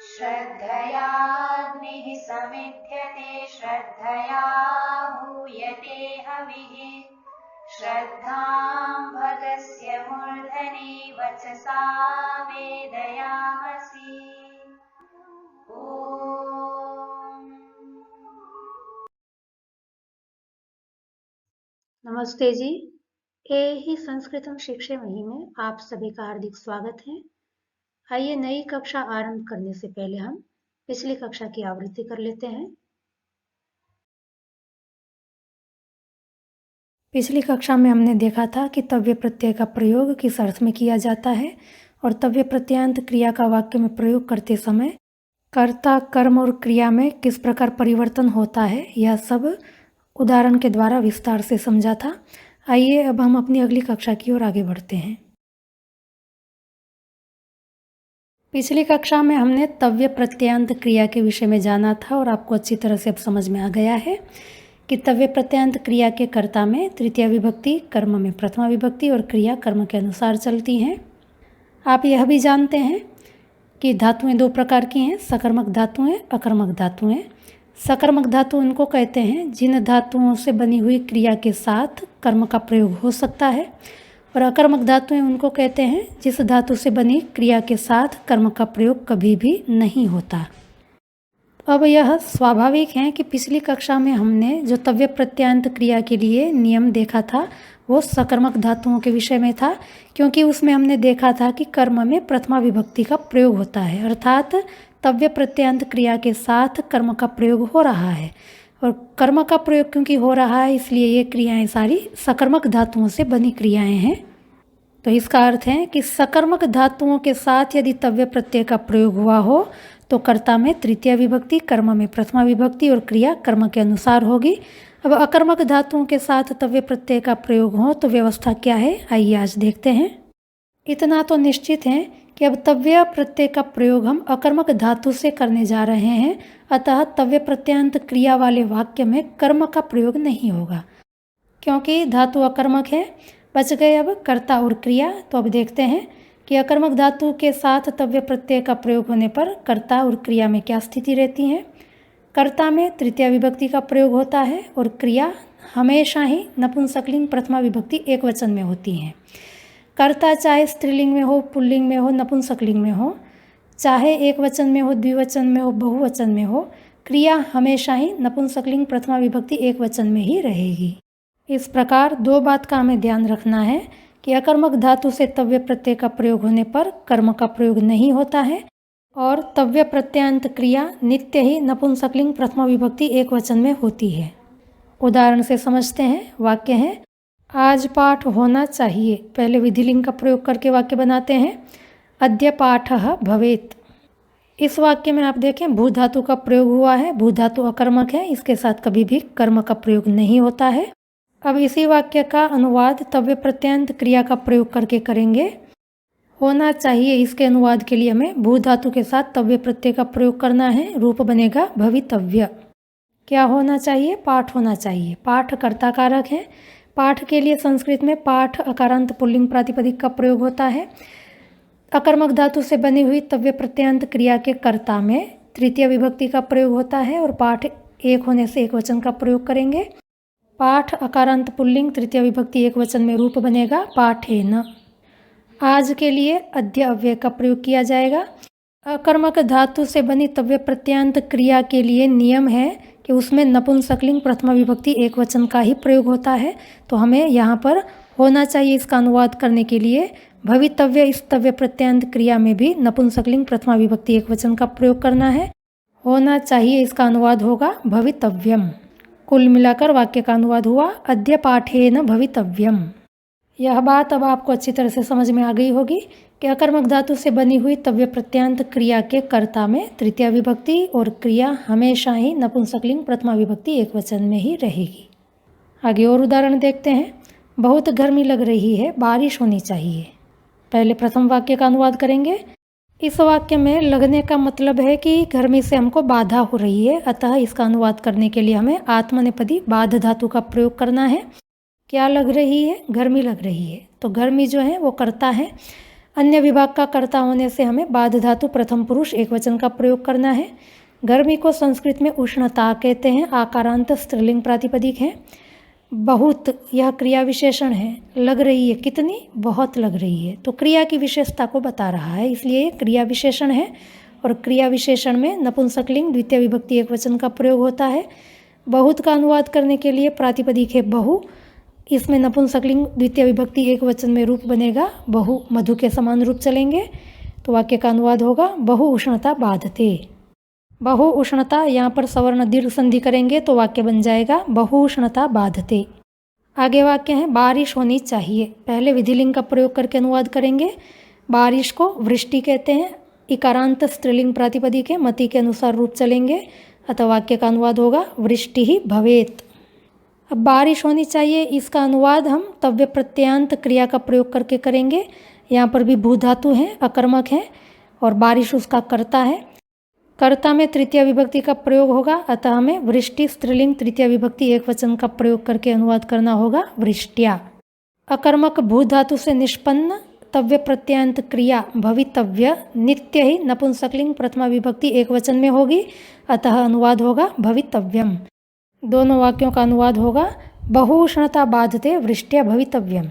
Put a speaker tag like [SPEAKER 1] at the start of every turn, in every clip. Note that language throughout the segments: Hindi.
[SPEAKER 1] श्रद्धयाग्निः समिध्यते श्रद्धया हूयते हविः श्रद्धां भगस्य मूर्धनि वचसा वेदयामसि।
[SPEAKER 2] नमस्ते जी। ही संस्कृतम शिक्षामही में आप सभी का हार्दिक स्वागत है। आइए नई कक्षा आरंभ करने से पहले हम पिछली कक्षा की आवृत्ति कर लेते हैं। पिछली कक्षा में हमने देखा था कि तव्य प्रत्यय का प्रयोग किस अर्थ में किया जाता है और तव्य प्रत्ययांत क्रिया का वाक्य में प्रयोग करते समय कर्ता, कर्म और क्रिया में किस प्रकार परिवर्तन होता है, यह सब उदाहरण के द्वारा विस्तार से समझा था। आइए अब हम अपनी अगली कक्षा की ओर आगे बढ़ते हैं। पिछली कक्षा में हमने तव्य प्रत्ययांत क्रिया के विषय में जाना था और आपको अच्छी तरह से अब समझ में आ गया है कि तव्य प्रत्ययांत क्रिया के कर्ता में तृतीया विभक्ति, कर्म में प्रथमा विभक्ति और क्रिया कर्म के अनुसार चलती हैं। आप यह भी जानते हैं कि धातुएं दो प्रकार की हैं, सकर्मक धातुएं, अकर्मक धातुएं। सकर्मक धातु उनको कहते हैं जिन धातुओं से बनी हुई क्रिया के साथ कर्म का प्रयोग हो सकता है, और अकर्मक धातुएं उनको कहते हैं जिस धातु से बनी क्रिया के साथ कर्म का प्रयोग कभी भी नहीं होता। अब यह स्वाभाविक है कि पिछली कक्षा में हमने जो तव्य प्रत्ययांत क्रिया के लिए नियम देखा था वो सकर्मक धातुओं के विषय में था, क्योंकि उसमें हमने देखा था कि कर्म में प्रथमा विभक्ति का प्रयोग होता है, अर्थात तव्य प्रत्ययांत क्रिया के साथ कर्म का प्रयोग हो रहा है। और कर्म का प्रयोग क्योंकि हो रहा है इसलिए ये क्रियाएं सारी सकर्मक धातुओं से बनी क्रियाएं हैं। तो इसका अर्थ है कि सकर्मक धातुओं के साथ यदि तव्य प्रत्यय का प्रयोग हुआ हो तो कर्ता में तृतीया विभक्ति, कर्म में प्रथमा विभक्ति और क्रिया कर्म के अनुसार होगी। अब अकर्मक धातुओं के साथ तव्य प्रत्यय का प्रयोग हो तो व्यवस्था क्या है, आइए आज देखते हैं। इतना तो निश्चित है कि अब तव्य प्रत्यय का प्रयोग हम अकर्मक धातु से करने जा रहे हैं, अतः तव्य प्रत्ययांत क्रिया वाले वाक्य में कर्म का प्रयोग नहीं होगा क्योंकि धातु अकर्मक है। बच गए अब कर्ता और क्रिया। तो अब देखते हैं कि अकर्मक धातु के साथ तव्य प्रत्यय का प्रयोग होने पर कर्ता और क्रिया में क्या स्थिति रहती है। कर्ता में तृतीया विभक्ति का प्रयोग होता है और क्रिया हमेशा ही नपुंसकलिंग प्रथमा विभक्ति एक वचन में होती है। कर्ता चाहे स्त्रीलिंग में हो, पुल्लिंग में हो, नपुंसकलिंग में हो, चाहे एक वचन में हो, द्विवचन में हो, बहुवचन में हो, क्रिया हमेशा ही नपुंसकलिंग प्रथमा विभक्ति एक वचन में ही रहेगी। इस प्रकार दो बात का हमें ध्यान रखना है कि अकर्मक धातु से तव्य प्रत्यय का प्रयोग होने पर कर्म का प्रयोग नहीं होता है और तव्य प्रत्ययांत क्रिया नित्य ही नपुंसकलिंग प्रथमा विभक्ति एक वचन में होती है। उदाहरण से समझते हैं। वाक्य है आज पाठ होना चाहिए। पहले विधिलिंग का प्रयोग करके वाक्य बनाते हैं अद्य पाठः भवेत्। इस वाक्य में आप देखें भू धातु का प्रयोग हुआ है। भू धातु अकर्मक है, इसके साथ कभी भी कर्म का प्रयोग नहीं होता है। अब इसी वाक्य का अनुवाद तव्य प्रत्ययांत क्रिया का प्रयोग करके करेंगे। होना चाहिए, इसके अनुवाद के लिए हमें भू धातु के साथ तव्य प्रत्यय का प्रयोग करना है। रूप बनेगा भवितव्य। क्या होना चाहिए? पाठ होना चाहिए। पाठ कर्ता कारक है। पाठ के लिए संस्कृत में पाठ अकारांत पुल्लिंग प्रातिपदिक का प्रयोग होता है। अकर्मक धातु से बनी हुई तव्य प्रत्ययांत क्रिया के कर्ता में तृतीय विभक्ति का प्रयोग होता है और पाठ एक होने से एक वचन का प्रयोग करेंगे। पाठ अकारांत पुल्लिंग तृतीय विभक्ति एक वचन में रूप बनेगा पाठेन। आज के लिए अद्य अव्यय का प्रयोग किया जाएगा। अकर्मक धातु से बनी तव्य प्रत्ययांत क्रिया के लिए नियम है कि उसमें नपुंसकलिंग प्रथमा विभक्ति एक वचन का ही प्रयोग होता है। तो हमें यहाँ पर होना चाहिए इसका अनुवाद करने के लिए भवितव्य इस तव्य प्रत्ययांत क्रिया में भी नपुंसकलिंग प्रथमा विभक्ति एक वचन का प्रयोग करना है। होना चाहिए इसका अनुवाद होगा भवितव्यम। कुल मिलाकर वाक्य का अनुवाद हुआ अद्य पाठेन भवितव्यम। यह बात अब आपको अच्छी तरह से समझ में आ गई होगी कि अकर्मक धातु से बनी हुई तव्य प्रत्ययांत क्रिया के कर्ता में तृतीया विभक्ति और क्रिया हमेशा ही नपुंसकलिंग प्रथमा विभक्ति एक वचन में ही रहेगी। आगे और उदाहरण देखते हैं। बहुत गर्मी लग रही है, बारिश होनी चाहिए। पहले प्रथम वाक्य का अनुवाद करेंगे। इस वाक्य में लगने का मतलब है कि गर्मी से हमको बाधा हो रही है, अतः इसका अनुवाद करने के लिए हमें आत्मनेपदी बाध धातु का प्रयोग करना है। क्या लग रही है? गर्मी लग रही है। तो गर्मी जो है वो कर्ता है। अन्य विभाग का कर्ता होने से हमें बाध धातु प्रथम पुरुष एकवचन का प्रयोग करना है। गर्मी को संस्कृत में उष्णता कहते हैं, आकारांत स्त्रीलिंग प्रातिपदिक है। बहुत, यह क्रिया विशेषण है। लग रही है, कितनी, बहुत लग रही है, तो क्रिया की विशेषता को बता रहा है, इसलिए क्रिया विशेषण है। और क्रिया विशेषण में नपुंसकलिंग द्वितीय विभक्ति एकवचन का प्रयोग होता है। बहुत का अनुवाद करने के लिए प्रातिपदिक है बहु, इसमें नपुंसकलिंग द्वितीय विभक्ति एकवचन में रूप बनेगा बहु, मधु के समान रूप चलेंगे, तो वाक्य का अनुवाद होगा बहु उष्णता बाधते। बहु उष्णता, यहाँ पर सवर्ण दीर्घ संधि करेंगे तो वाक्य बन जाएगा बहु उष्णता बाधते। आगे वाक्य है बारिश होनी चाहिए। पहले विधिलिंग का प्रयोग करके अनुवाद करेंगे। बारिश को वृष्टि कहते हैं, इकारांत स्त्रीलिंग प्रातिपदिक है, मति के अनुसार रूप चलेंगे, अतः वाक्य का अनुवाद होगा वृष्टि ही भवेत। अब बारिश होनी चाहिए, इसका अनुवाद हम तव्य प्रत्ययांत क्रिया का प्रयोग करके करेंगे। यहाँ पर भी भू धातु है, अकर्मक है, और बारिश उसका कर्ता है। कर्ता में तृतीय विभक्ति का प्रयोग होगा, अतः हमें वृष्टि स्त्रीलिंग तृतीय विभक्ति एकवचन का प्रयोग करके अनुवाद करना होगा वृष्टिया। अकर्मक भू धातु से निष्पन्न तव्य प्रत्ययांत क्रिया भवितव्य नित्य ही नपुंसकलिंग प्रथमा विभक्ति एकवचन में होगी, अतः अनुवाद होगा भवितव्यम। दोनों वाक्यों का अनुवाद होगा बहु उष्णता बाधते वृष्टिया भवितव्यम।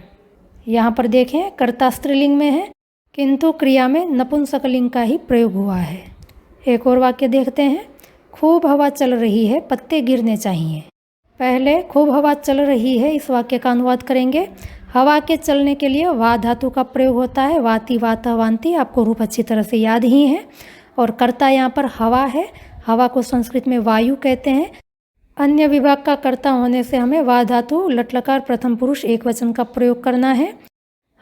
[SPEAKER 2] यहाँ पर देखें कर्ता स्त्रीलिंग में है, किंतु क्रिया में नपुंसकलिंग का ही प्रयोग हुआ है। एक और वाक्य देखते हैं। खूब हवा चल रही है, पत्ते गिरने चाहिए। पहले खूब हवा चल रही है, इस वाक्य का अनुवाद करेंगे। हवा के चलने के लिए वा धातु का प्रयोग होता है, वाति वाता वांति, आपको रूप अच्छी तरह से याद ही है। और कर्ता यहाँ पर हवा है, हवा को संस्कृत में वायु कहते हैं। अन्य विभाग का कर्ता होने से हमें वा धातु लट्लकार प्रथम पुरुष एकवचन का प्रयोग करना है।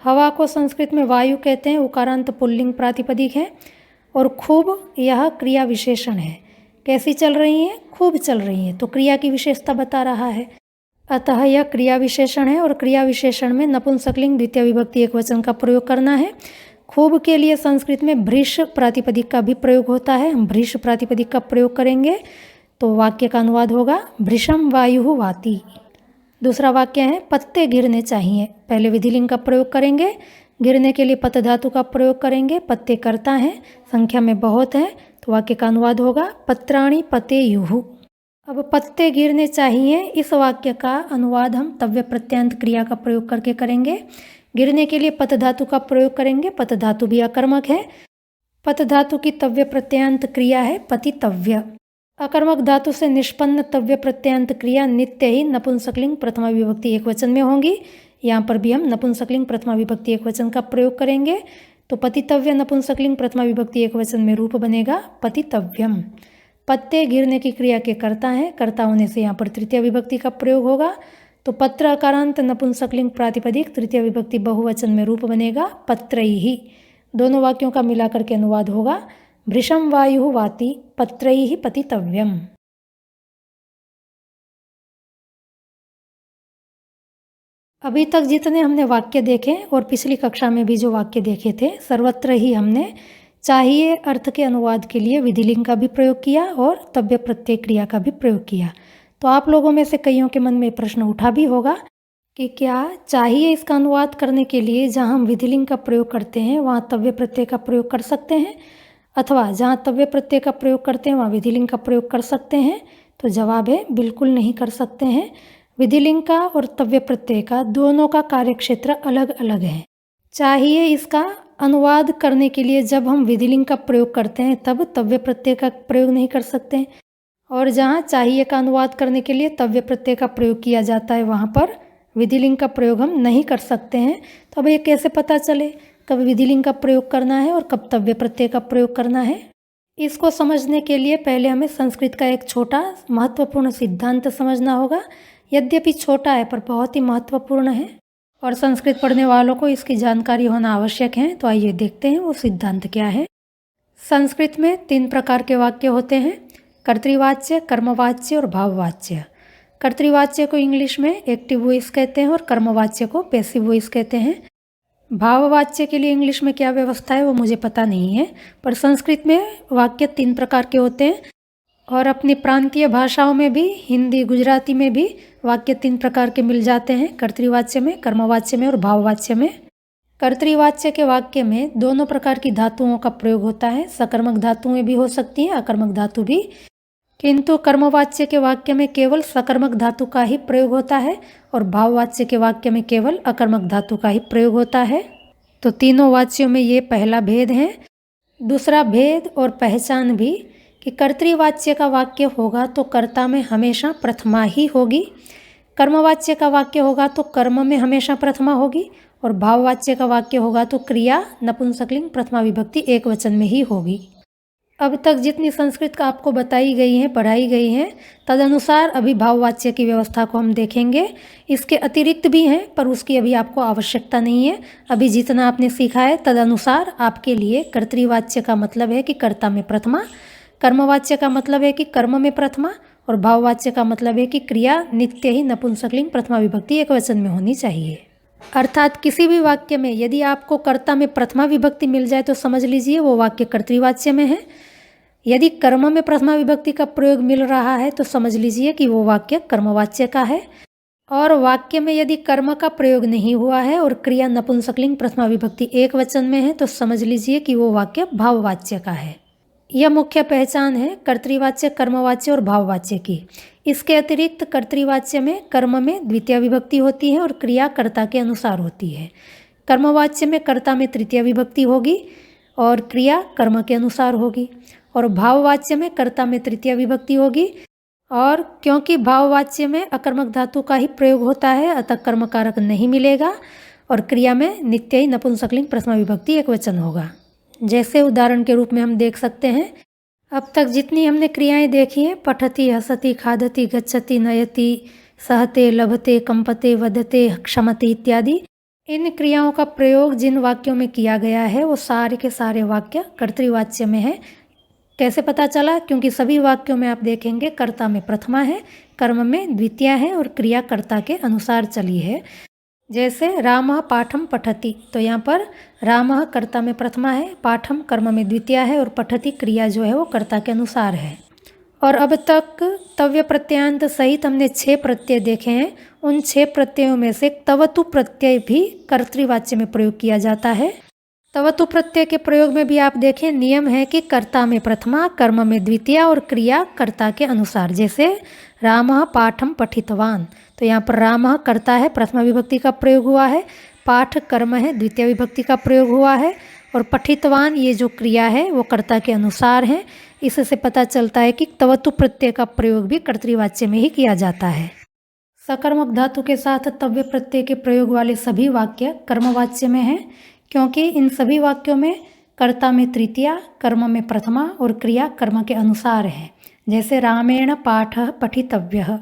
[SPEAKER 2] हवा को संस्कृत में वायु कहते हैं, उकारांत पुल्लिंग प्रातिपदिक है। और खूब, यह क्रिया विशेषण है। कैसी चल रही है, खूब चल रही है, तो क्रिया की विशेषता बता रहा है, अतः यह क्रिया विशेषण है। और क्रिया विशेषण में नपुंसकलिंग द्वितीय विभक्ति एकवचन का प्रयोग करना है। खूब के लिए संस्कृत में भृश प्रातिपदिक का भी प्रयोग होता है, हम भृश प्रातिपदिक का प्रयोग करेंगे, तो वाक्य का अनुवाद होगा भृशम वायु वाति। दूसरा वाक्य है पत्ते गिरने चाहिए। पहले विधिलिंग का प्रयोग करेंगे, गिरने के लिए पत धातु का प्रयोग करेंगे। पत्ते कर्ता हैं, संख्या में बहुत है, तो वाक्य का अनुवाद होगा पत्राणि पतेयुः। अब पत्ते गिरने चाहिए, इस वाक्य का अनुवाद हम तव्य प्रत्ययांत क्रिया का प्रयोग करके करेंगे। गिरने के लिए पत धातु का प्रयोग करेंगे, पत धातु भी अकर्मक है। पत धातु की तव्य प्रत्ययांत क्रिया है पतितव्य। अकर्मक धातु से निष्पन्न तव्य प्रत्ययांत क्रिया नित्य ही नपुंसकलिंग प्रथमा विभक्ति एकवचन में होंगी। यहाँ पर भी हम नपुंसकलिंग प्रथमा विभक्ति एकवचन का प्रयोग करेंगे, तो पतितव्य नपुंसकलिंग प्रथमा विभक्ति एकवचन में रूप बनेगा पतितव्यम। पत्ते गिरने की क्रिया के कर्ता हैं, कर्ता होने से यहाँ पर तृतीय विभक्ति का प्रयोग होगा, तो पत्र अकारांत नपुंसकलिंग प्रातिपदिक तृतीय विभक्ति बहुवचन में रूप बनेगा पत्रैहि। दोनों वाक्यों का मिलाकर के अनुवाद होगा भृशम वायु वाति पत्रैहि पतितव्यम। अभी तक जितने हमने वाक्य देखे और पिछली कक्षा में भी जो वाक्य देखे थे, सर्वत्र ही हमने चाहिए अर्थ के अनुवाद के लिए विधिलिंग का भी प्रयोग किया और तव्य प्रत्यय क्रिया का भी प्रयोग किया। तो आप लोगों में से कईयों के मन में प्रश्न उठा भी होगा कि क्या चाहिए इसका अनुवाद करने के लिए जहाँ हम विधिलिंग का प्रयोग करते हैं वहाँ तव्य प्रत्यय का प्रयोग कर सकते हैं, अथवा जहाँ तव्य प्रत्यय का प्रयोग करते हैं वहाँ विधिलिंग का प्रयोग कर सकते हैं? तो जवाब है बिल्कुल नहीं कर सकते हैं। विधिलिंग का और तव्य प्रत्यय का दोनों का कार्यक्षेत्र अलग अलग है। चाहिए इसका अनुवाद करने के लिए जब हम विधिलिंग का प्रयोग करते हैं तब तव्य प्रत्यय का प्रयोग नहीं कर सकते हैं, और जहाँ चाहिए का अनुवाद करने के लिए तव्य प्रत्यय का प्रयोग किया जाता है वहाँ पर विधिलिंग का प्रयोग हम नहीं कर सकते हैं। तो अब ये कैसे पता चले कब विधिलिंग का प्रयोग करना है और कब तव्य प्रत्यय का प्रयोग करना है? इसको समझने के लिए पहले हमें संस्कृत का एक छोटा महत्वपूर्ण सिद्धांत समझना होगा। यद्यपि छोटा है पर बहुत ही महत्वपूर्ण है और संस्कृत पढ़ने वालों को इसकी जानकारी होना आवश्यक है। तो आइए देखते हैं वो सिद्धांत क्या है। संस्कृत में 3 प्रकार के वाक्य होते हैं, कर्तृवाच्य, कर्मवाच्य और भाववाच्य। कर्तृवाच्य को इंग्लिश में एक्टिव वॉइस कहते हैं और कर्मवाच्य को पैसिव वॉइस कहते हैं। भाववाच्य के लिए इंग्लिश में क्या व्यवस्था है वो मुझे पता नहीं है, पर संस्कृत में वाक्य 3 प्रकार के होते हैं और अपनी प्रांतीय भाषाओं में भी, हिंदी गुजराती में भी वाक्य 3 प्रकार के मिल जाते हैं, कर्तृवाच्य में, कर्मवाच्य में और भाववाच्य में। कर्तृवाच्य के वाक्य में दोनों प्रकार की धातुओं का प्रयोग होता है। सकर्मक धातुएं भी हो सकती हैं, अकर्मक धातु भी, किंतु कर्मवाच्य के वाक्य में केवल सकर्मक धातु का ही प्रयोग होता है और भाववाच्य के वाक्य में केवल अकर्मक धातु का ही प्रयोग होता है। तो तीनों वाच्यों में ये पहला भेद है। दूसरा भेद और पहचान भी कि कर्तृवाच्य का वाक्य होगा तो कर्ता में हमेशा प्रथमा ही होगी, कर्मवाच्य का वाक्य होगा तो कर्म में हमेशा प्रथमा होगी, और भाववाच्य का वाक्य होगा तो क्रिया नपुंसकलिंग प्रथमा विभक्ति एक वचन में ही होगी। अब तक जितनी संस्कृत का आपको बताई गई है, पढ़ाई गई है, तदनुसार अभी भाववाच्य की व्यवस्था को हम देखेंगे। इसके अतिरिक्त भी हैं पर उसकी अभी आपको आवश्यकता नहीं है। अभी जितना आपने सीखा है तदनुसार आपके लिए कर्तृवाच्य का मतलब है कि कर्ता में प्रथमा, कर्मवाच्य का मतलब है कि कर्म में प्रथमा, और भाववाच्य का मतलब है कि क्रिया नित्य ही नपुंसकलिंग प्रथमा विभक्ति एक वचन में होनी चाहिए। अर्थात किसी भी वाक्य में यदि आपको कर्ता में प्रथमा विभक्ति मिल जाए तो समझ लीजिए वो वाक्य कर्तृवाच्य में है। यदि कर्म में प्रथमा विभक्ति का प्रयोग मिल रहा है तो समझ लीजिए कि वो वाक्य कर्मवाच्य का है, और वाक्य में यदि कर्म का प्रयोग नहीं हुआ है और क्रिया नपुंसकलिंग प्रथमा विभक्ति एक वचन में है तो समझ लीजिए कि वो वाक्य भाववाच्य का है। यह मुख्य पहचान है कर्तृवाच्य, कर्मवाच्य और भाववाच्य की। इसके अतिरिक्त कर्तृवाच्य में कर्म में द्वितीय विभक्ति होती है और क्रिया कर्ता के अनुसार होती है। कर्मवाच्य में कर्ता में तृतीय विभक्ति होगी और क्रिया कर्म के अनुसार होगी, और भाववाच्य में कर्ता में तृतीय विभक्ति होगी, और क्योंकि भाववाच्य में अकर्मक धातु का ही प्रयोग होता है अतः कर्म कारक नहीं मिलेगा, और क्रिया में नित्य ही नपुंसकलिंग प्रथमा विभक्ति एक वचन होगा। जैसे उदाहरण के रूप में हम देख सकते हैं, अब तक जितनी हमने क्रियाएं देखी हैं, पठति, हसति, खादति, गच्छति, नयति, सहते, लभते, कंपते, वदते, क्षमते इत्यादि, इन क्रियाओं का प्रयोग जिन वाक्यों में किया गया है वो सारे के सारे वाक्य कर्तृवाच्य में है। कैसे पता चला? क्योंकि सभी वाक्यों में आप देखेंगे कर्ता में प्रथमा है, कर्म में द्वितीय है और क्रिया कर्ता के अनुसार चली है। जैसे रामः पाठम पठति, तो यहाँ पर रामः कर्ता में प्रथमा है, पाठम कर्म में द्वितीय है और पठति क्रिया जो है वो कर्ता के अनुसार है। और अब तक तव्य प्रत्ययान्त सहित हमने 6 प्रत्यय देखे हैं। उन 6 प्रत्ययों में से तवतु प्रत्यय भी कर्तृवाच्य में प्रयोग किया जाता है। तवतु प्रत्यय के प्रयोग में भी आप देखें नियम है कि कर्ता में प्रथमा, कर्म में द्वितीय और क्रिया कर्ता के अनुसार। जैसे रामः पाठम पठितवान, तो यहाँ पर रामः कर्ता है, प्रथमा विभक्ति का प्रयोग हुआ है, पाठ कर्म है, द्वितीय विभक्ति का प्रयोग हुआ है, और पठितवान ये जो क्रिया है वो कर्ता के अनुसार है। इससे पता चलता है कि तवतु प्रत्यय का प्रयोग भी कर्तृवाच्य में ही किया जाता है। सकर्मक धातु के साथ तव्य प्रत्यय के प्रयोग वाले सभी वाक्य कर्मवाच्य में हैं, क्योंकि इन सभी वाक्यों में कर्ता में तृतीया, कर्म में प्रथमा और क्रिया कर्म के अनुसार है। जैसे रामेण पाठः पठितव्यः,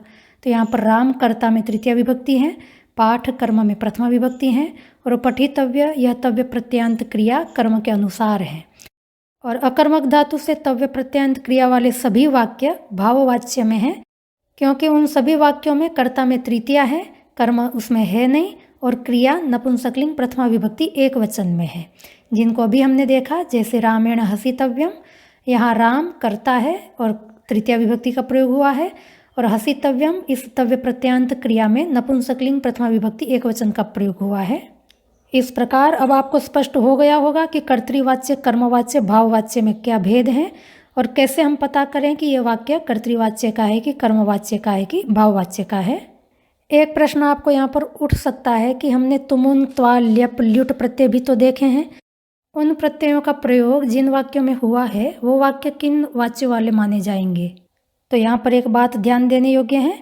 [SPEAKER 2] तो यहाँ पर राम कर्ता में तृतीय विभक्ति है, पाठ कर्म में प्रथमा विभक्ति है, और पठितव्य यह तव्य प्रत्ययान्त क्रिया कर्म के अनुसार है। और अकर्मक धातु से तव्य प्रत्ययान्त क्रिया वाले सभी वाक्य भाववाच्य में हैं, क्योंकि उन सभी वाक्यों में कर्ता में तृतीया है, कर्म उसमें है नहीं, और क्रिया नपुंसकलिंग प्रथमा विभक्ति एक वचन में है, जिनको अभी हमने देखा। जैसे रामेण हसितव्यम, यहाँ राम कर्ता है और तृतीय विभक्ति का प्रयोग हुआ है, और हसितव्यम इस तव्य प्रत्ययान्त क्रिया में नपुंसकलिंग प्रथमा विभक्ति एक वचन का प्रयोग हुआ है। इस प्रकार अब आपको स्पष्ट हो गया होगा कि कर्तृवाच्य, कर्मवाच्य, भाववाच्य में क्या भेद है और कैसे हम पता करें कि यह वाक्य कर्तृवाच्य का है कि कर्मवाच्य का है कि भाववाच्य का है। एक प्रश्न आपको यहाँ पर उठ सकता है कि हमने तुमुन, त्वा, ल्यप, ल्युट प्रत्यय भी तो देखे हैं। उन प्रत्ययों का प्रयोग जिन वाक्यों में हुआ है वो वाक्य किन वाच्यों वाले माने जाएंगे? तो यहाँ पर एक बात ध्यान देने योग्य है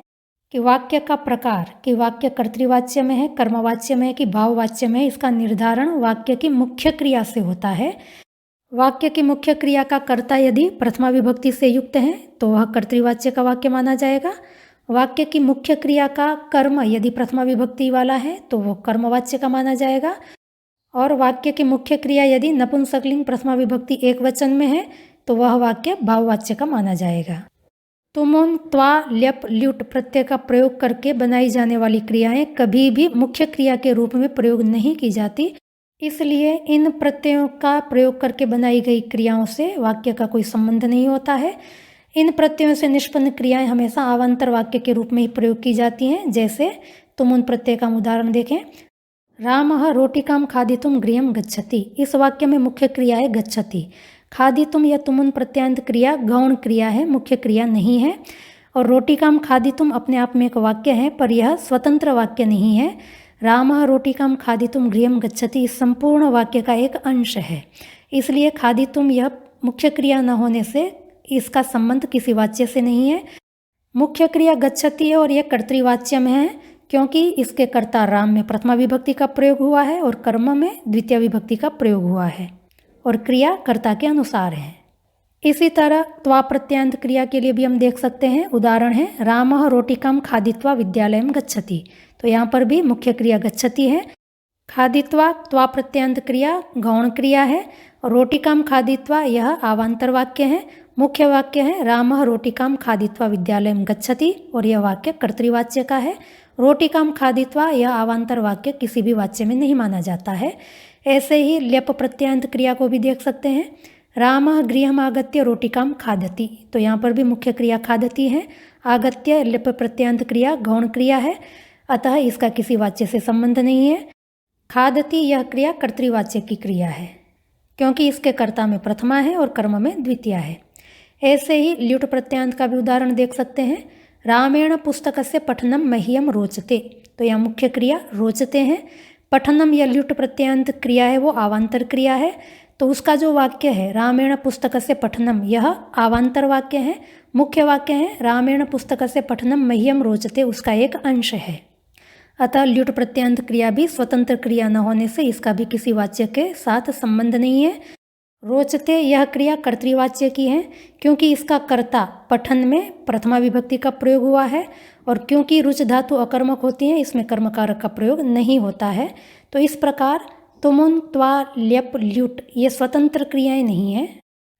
[SPEAKER 2] कि वाक्य का प्रकार, कि वाक्य कर्तृवाच्य में है, कर्मवाच्य में है कि भाववाच्य में है, इसका निर्धारण वाक्य की मुख्य क्रिया से होता है। वाक्य की मुख्य क्रिया का कर्ता यदि प्रथमा विभक्ति से युक्त है तो वह कर्तृवाच्य का वाक्य माना जाएगा। वाक्य की मुख्य क्रिया का कर्म यदि प्रथमा विभक्ति वाला है तो वह कर्मवाच्य का माना जाएगा, और वाक्य की मुख्य क्रिया यदि नपुंसकलिंग प्रथमा विभक्ति एक वचन में है तो वह वाक्य भाववाच्य का माना जाएगा। तुमुन, त्वा, ल्यप, ल्युट प्रत्यय का प्रयोग करके बनाई जाने वाली क्रियाएं कभी भी मुख्य क्रिया के रूप में प्रयोग नहीं की जाती, इसलिए इन प्रत्ययों का प्रयोग करके बनाई गई क्रियाओं से वाक्य का कोई संबंध नहीं होता है। इन प्रत्ययों से निष्पन्न क्रियाएं हमेशा अवान्तर वाक्य के रूप में ही प्रयोग की जाती हैं। जैसे तुमुन प्रत्यय का उदाहरण देखें, रामः रोटिकां खादितुं गृहं गच्छति। इस वाक्य में मुख्य क्रिया है गच्छति। खादितुम यह तुमुन प्रत्यांत क्रिया गौण क्रिया है, मुख्य क्रिया नहीं है। और रोटिकां खादितुम अपने आप में एक वाक्य है, पर यह स्वतंत्र वाक्य नहीं है। रामः रोटिकां खादितुम गृहं गच्छति इस संपूर्ण वाक्य का एक अंश है। इसलिए खादितुम यह मुख्य क्रिया न होने से इसका संबंध किसी वाच्य से नहीं है। मुख्य क्रिया गच्छति है और यह कर्तृवाच्य में है, क्योंकि इसके कर्ता राम में प्रथमा विभक्ति का प्रयोग हुआ है और कर्म में द्वितीय विभक्ति का प्रयोग हुआ है और क्रिया कर्ता के अनुसार है। इसी तरह त्वा प्रत्यांत क्रिया के लिए भी हम देख सकते हैं। उदाहरण है रामः रोटिकां खादित्वा विद्यालयं गच्छति। तो यहाँ पर भी मुख्य क्रिया गच्छति है। खादित्वा त्वा प्रत्यांत क्रिया गौण क्रिया है और रोटिकां खादित्वा यह आवांतर वाक्य है। मुख्य वाक्य है रामः रोटिकां खादित्वा विद्यालयं गच्छति और यह वाक्य कर्तृवाच्य का है। रोटिकां खादित्वा यह आवांतर वाक्य किसी भी वाच्य में नहीं माना जाता है। ऐसे ही ल्यप प्रत्यांत क्रिया को भी देख सकते हैं। रामः गृहम् आगत्य रोटिकां खादति। तो यहाँ पर भी मुख्य क्रिया खादति है। आगत्य ल्यप प्रत्यांत क्रिया गौण क्रिया है, अतः इसका किसी वाच्य से संबंध नहीं है। खादति यह क्रिया कर्तृवाच्य की क्रिया है, क्योंकि इसके कर्ता में प्रथमा है और कर्म में द्वितीय है। ऐसे ही ल्युट प्रत्यांत का भी उदाहरण देख सकते हैं। रामेण पुस्तकस्य पठनम मह्यम रोचते। तो यह मुख्य क्रिया रोचते हैं। पठनम या ल्युट प्रत्यांत क्रिया है वो आवांतर क्रिया है, तो उसका जो वाक्य है रामेण पुस्तकस्य पठनम यह आवांतर वाक्य है। मुख्य वाक्य है रामेण पुस्तकस्य पठनम मह्यम रोचते, उसका एक अंश है। अतः ल्युट प्रत्यांत क्रिया भी स्वतंत्र क्रिया न होने से इसका भी किसी वाच्य के साथ संबंध नहीं है। रोचते यह क्रिया कर्तृवाच्य की है, क्योंकि इसका कर्ता पठन में प्रथमा विभक्ति का प्रयोग हुआ है और क्योंकि रुच धातु अकर्मक होती है इसमें कर्मकारक का प्रयोग नहीं होता है। तो इस प्रकार तुमुन त्वा ल्यप ल्युट ये स्वतंत्र क्रियाएं नहीं है,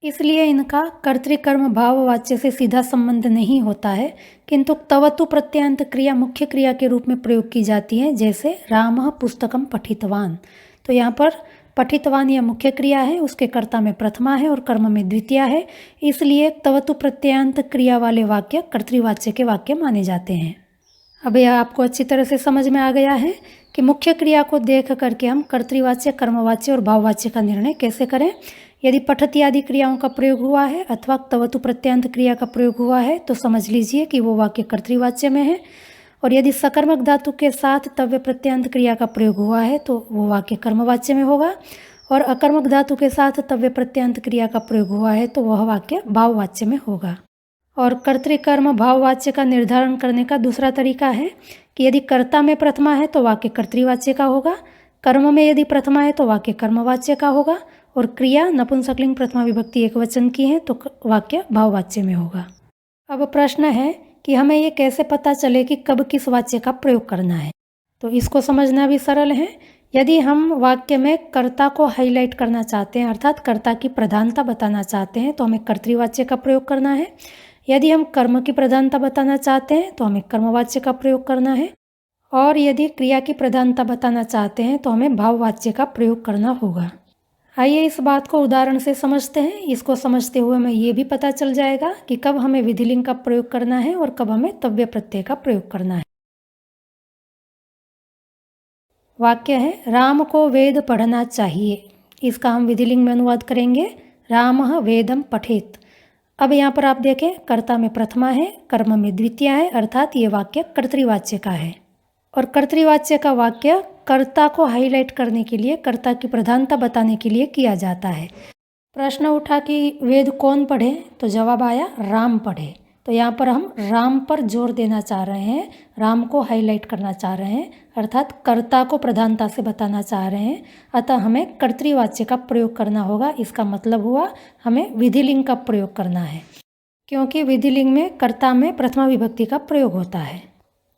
[SPEAKER 2] इसलिए इनका कर्तृकर्म भाववाच्य से सीधा संबंध नहीं होता है। किंतु तवतु प्रत्यांत क्रिया मुख्य क्रिया के रूप में प्रयोग की जाती है, जैसे रामः पुस्तकम पठितवान। तो यहाँ पर पठितवान यह मुख्य क्रिया है, उसके कर्ता में प्रथमा है और कर्म में द्वितीय है, इसलिए तवतु प्रत्यांत क्रिया वाले वाक्य कर्तृवाच्य के वाक्य माने जाते हैं। अब यह आपको अच्छी तरह से समझ में आ गया है कि मुख्य क्रिया को देख करके हम कर्तृवाच्य, कर्मवाच्य और भाववाच्य का निर्णय कैसे करें। यदि पठति आदि क्रियाओं का प्रयोग हुआ है अथवा तवतु प्रत्यांत क्रिया का प्रयोग हुआ है तो समझ लीजिए कि वो वाक्य कर्तृवाच्य में है, और यदि सकर्मक धातु के साथ तव्य प्रत्यांत क्रिया का प्रयोग हुआ है तो वो वाक्य कर्मवाच्य में होगा, और अकर्मक धातु के साथ तव्य प्रत्यांत क्रिया का प्रयोग हुआ है तो वह वाक्य भाववाच्य में होगा। और कर्तृकर्म भाववाच्य का निर्धारण करने का दूसरा तरीका है कि यदि कर्ता में प्रथमा है तो वाक्य कर्तृवाच्य का होगा, कर्म में यदि प्रथमा है तो वाक्य कर्मवाच्य का होगा, और क्रिया नपुंसकलिंग प्रथमा विभक्ति एकवचन की है तो वाक्य भाववाच्य में होगा। अब प्रश्न है कि हमें ये कैसे पता चले कि कब किस वाच्य का प्रयोग करना है। तो इसको समझना भी सरल है। यदि हम वाक्य में कर्ता को हाईलाइट करना चाहते हैं, अर्थात कर्ता की प्रधानता बताना चाहते हैं, तो हमें कर्तृवाच्य का प्रयोग करना है। यदि हम कर्म की प्रधानता बताना चाहते हैं तो हमें कर्मवाच्य का प्रयोग करना है, और यदि क्रिया की प्रधानता बताना चाहते हैं तो हमें भाववाच्य का प्रयोग करना होगा। आइए इस बात को उदाहरण से समझते हैं। इसको समझते हुए हमें ये भी पता चल जाएगा कि कब हमें विधिलिंग का प्रयोग करना है और कब हमें तव्य प्रत्यय का प्रयोग करना है। वाक्य है राम को वेद पढ़ना चाहिए। इसका हम विधिलिंग में अनुवाद करेंगे रामः वेदम पठेत। अब यहाँ पर आप देखें कर्ता में प्रथमा है, कर्म में द्वितीय है, अर्थात ये वाक्य कर्तृवाच्य का है, और कर्तृवाच्य का वाक्य कर्ता को हाईलाइट करने के लिए, कर्ता की प्रधानता बताने के लिए किया जाता है। प्रश्न उठा कि वेद कौन पढ़े, तो जवाब आया राम पढ़े। तो यहाँ पर हम राम पर जोर देना चाह रहे हैं, राम को हाईलाइट करना चाह रहे हैं, अर्थात कर्ता को प्रधानता से बताना चाह रहे हैं, अतः हमें कर्तृवाच्य का प्रयोग करना होगा। इसका मतलब हुआ हमें विधिलिंग का प्रयोग करना है, क्योंकि विधिलिंग में कर्ता में प्रथमा विभक्ति का प्रयोग होता है।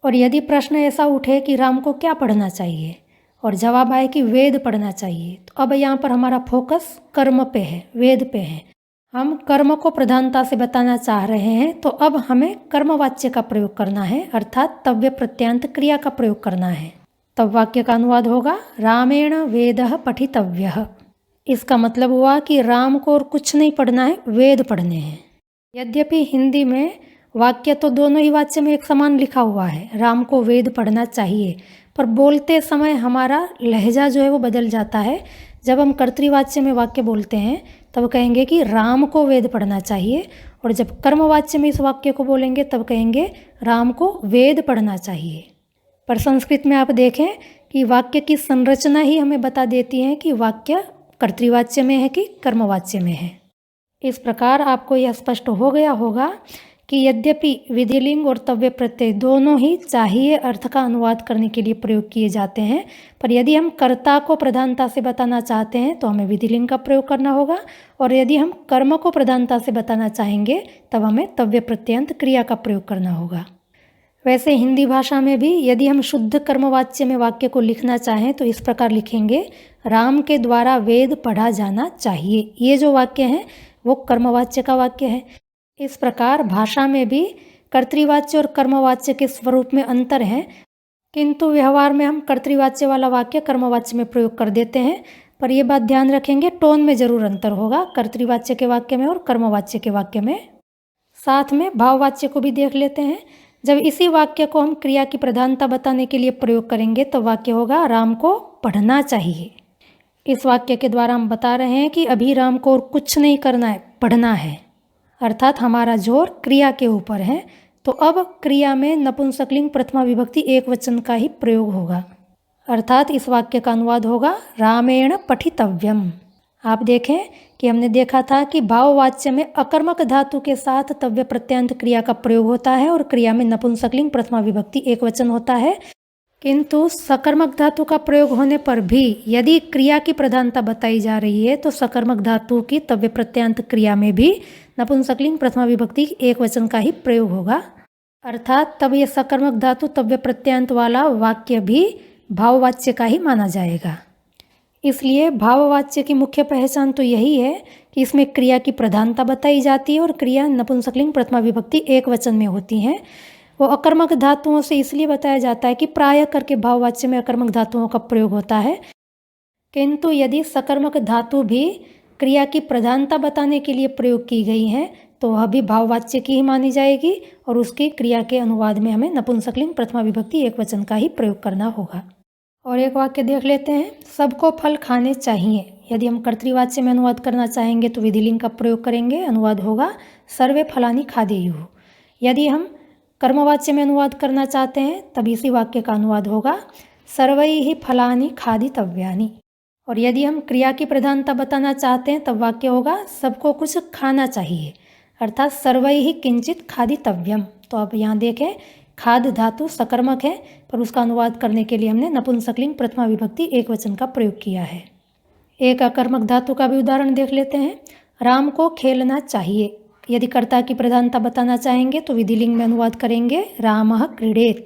[SPEAKER 2] और यदि प्रश्न ऐसा उठे कि राम को क्या पढ़ना चाहिए और जवाब आए कि वेद पढ़ना चाहिए, तो अब यहाँ पर हमारा फोकस कर्म पे है, वेद पे है। हम कर्म को प्रधानता से बताना चाह रहे हैं, तो अब हमें कर्मवाच्य का प्रयोग करना है, अर्थात तव्य प्रत्यांत क्रिया का प्रयोग करना है। तब वाक्य का अनुवाद होगा रामेण वेदः पठितव्यः। इसका मतलब हुआ कि राम को और कुछ नहीं पढ़ना है, वेद पढ़ने हैं। यद्यपि हिंदी में वाक्य तो दोनों ही वाच्य में एक समान लिखा हुआ है, राम को वेद पढ़ना चाहिए, पर बोलते समय हमारा लहजा जो है वो बदल जाता है। जब हम कर्तृवाच्य में वाक्य बोलते हैं तब कहेंगे कि राम को वेद पढ़ना चाहिए, और जब कर्मवाच्य में इस वाक्य को बोलेंगे तब कहेंगे राम को वेद पढ़ना चाहिए। पर संस्कृत में आप देखें कि वाक्य की संरचना ही हमें बता देती है कि वाक्य कर्तृवाच्य में है कि कर्मवाच्य में है। इस प्रकार आपको यह स्पष्ट हो गया होगा कि यद्यपि विधिलिंग और तव्य प्रत्यय दोनों ही चाहिए अर्थ का अनुवाद करने के लिए प्रयोग किए जाते हैं, पर यदि हम कर्ता को प्रधानता से बताना चाहते हैं तो हमें विधिलिंग का प्रयोग करना होगा, और यदि हम कर्म को प्रधानता से बताना चाहेंगे तब हमें तव्य प्रत्ययंत क्रिया का प्रयोग करना होगा। वैसे हिंदी भाषा में भी यदि हम शुद्ध कर्मवाच्य में वाक्य को लिखना चाहें तो इस प्रकार लिखेंगे, राम के द्वारा वेद पढ़ा जाना चाहिए। ये जो वाक्य है वो कर्मवाच्य का वाक्य है। इस प्रकार भाषा में भी कर्तृवाच्य और कर्मवाच्य के स्वरूप में अंतर है, किंतु व्यवहार में हम कर्तृवाच्य वाला वाक्य कर्मवाच्य में प्रयोग कर देते हैं। पर यह बात ध्यान रखेंगे, टोन में जरूर अंतर होगा कर्तृवाच्य के वाक्य में और कर्मवाच्य के वाक्य में। साथ में भाववाच्य को भी देख लेते हैं। जब इसी वाक्य को हम क्रिया की प्रधानता बताने के लिए प्रयोग करेंगे तो वाक्य होगा राम को पढ़ना चाहिए। इस वाक्य के द्वारा हम बता रहे हैं कि अभी राम को और कुछ नहीं करना है, पढ़ना है, अर्थात हमारा जोर क्रिया के ऊपर है। तो अब क्रिया में नपुंसकलिंग प्रथमा विभक्ति एक वचन का ही प्रयोग होगा, अर्थात इस वाक्य का अनुवाद होगा रामेण पठितव्यम। आप देखें कि हमने देखा था कि भाववाच्य में अकर्मक धातु के साथ तव्य प्रत्यंत क्रिया का प्रयोग होता है और क्रिया में नपुंसकलिंग प्रथमा विभक्ति एक वचन होता है, किंतु सकर्मक धातु का प्रयोग होने पर भी यदि क्रिया की प्रधानता बताई जा रही है तो सकर्मक धातु की तव्य प्रत्यंत क्रिया में भी नपुंसकलिंग प्रथमा विभक्ति एक वचन का ही प्रयोग होगा, अर्थात तब यह सकर्मक धातु तव्य प्रत्यंत वाला वाक्य भी भाववाच्य का ही माना जाएगा। इसलिए भाववाच्य की मुख्य पहचान तो यही है कि इसमें क्रिया की प्रधानता बताई जाती है और क्रिया नपुंसकलिंग प्रथमा विभक्ति एक वचन में होती हैं। वो अकर्मक धातुओं से इसलिए बताया जाता है कि प्रायः करके भाववाच्य में अकर्मक धातुओं का प्रयोग होता है, किंतु यदि सकर्मक धातु भी क्रिया की प्रधानता बताने के लिए प्रयोग की गई है तो वह भी भाववाच्य की ही मानी जाएगी और उसकी क्रिया के अनुवाद में हमें नपुंसकलिंग प्रथमा विभक्ति एक वचन का ही प्रयोग करना होगा। और एक वाक्य देख लेते हैं, सबको फल खाने चाहिए। यदि हम कर्तृवाच्य में अनुवाद करना चाहेंगे तो विधिलिंग का प्रयोग करेंगे, अनुवाद होगा सर्वे फलानि खादेयुः। यदि हम कर्मवाच्य में अनुवाद करना चाहते हैं तब इसी वाक्य का अनुवाद होगा सर्वैः फलानि खादितव्यानि। और यदि हम क्रिया की प्रधानता बताना चाहते हैं तब वाक्य होगा सबको कुछ खाना चाहिए, अर्थात सर्वैः किंचित खादितव्यम। तो आप यहाँ देखें खाद धातु सकर्मक है पर उसका अनुवाद करने के लिए हमने नपुंसकलिंग प्रथमा विभक्ति एक वचन का प्रयोग किया है। एक अकर्मक धातु का भी उदाहरण देख लेते हैं, राम को खेलना चाहिए। यदि कर्ता की प्रधानता बताना चाहेंगे तो विधिलिंग में अनुवाद करेंगे रामः क्रीडेत,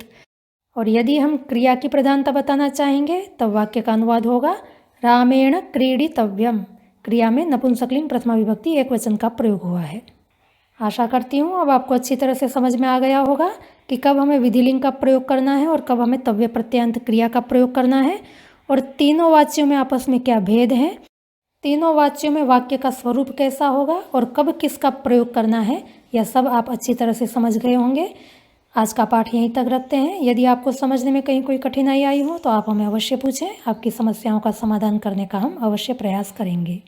[SPEAKER 2] और यदि हम क्रिया की प्रधानता बताना चाहेंगे तब वाक्य का अनुवाद होगा रामेण क्रीडितव्यम। क्रिया में नपुंसकलिंग प्रथमा विभक्ति एक वचन का प्रयोग हुआ है। आशा करती हूँ अब आपको अच्छी तरह से समझ में आ गया होगा कि कब हमें विधिलिंग का प्रयोग करना है और कब हमें तव्य प्रत्यंत क्रिया का प्रयोग करना है, और तीनों वाच्यों में आपस में क्या भेद है, तीनों वाच्यों में वाक्य का स्वरूप कैसा होगा और कब किसका प्रयोग करना है, यह सब आप अच्छी तरह से समझ गए होंगे। आज का पाठ यहीं तक रखते हैं। यदि आपको समझने में कहीं कोई कठिनाई आई हो तो आप हमें अवश्य पूछें, आपकी समस्याओं का समाधान करने का हम अवश्य प्रयास करेंगे।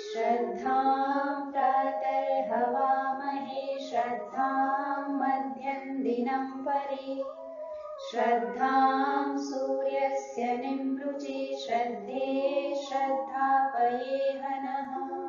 [SPEAKER 1] श्रद्धां प्रातर्हवामहे श्रद्धां मध्यं दिनं परि श्रद्धां सूर्यस्य निमृचे श्रद्धे श्रद्धापये हनः।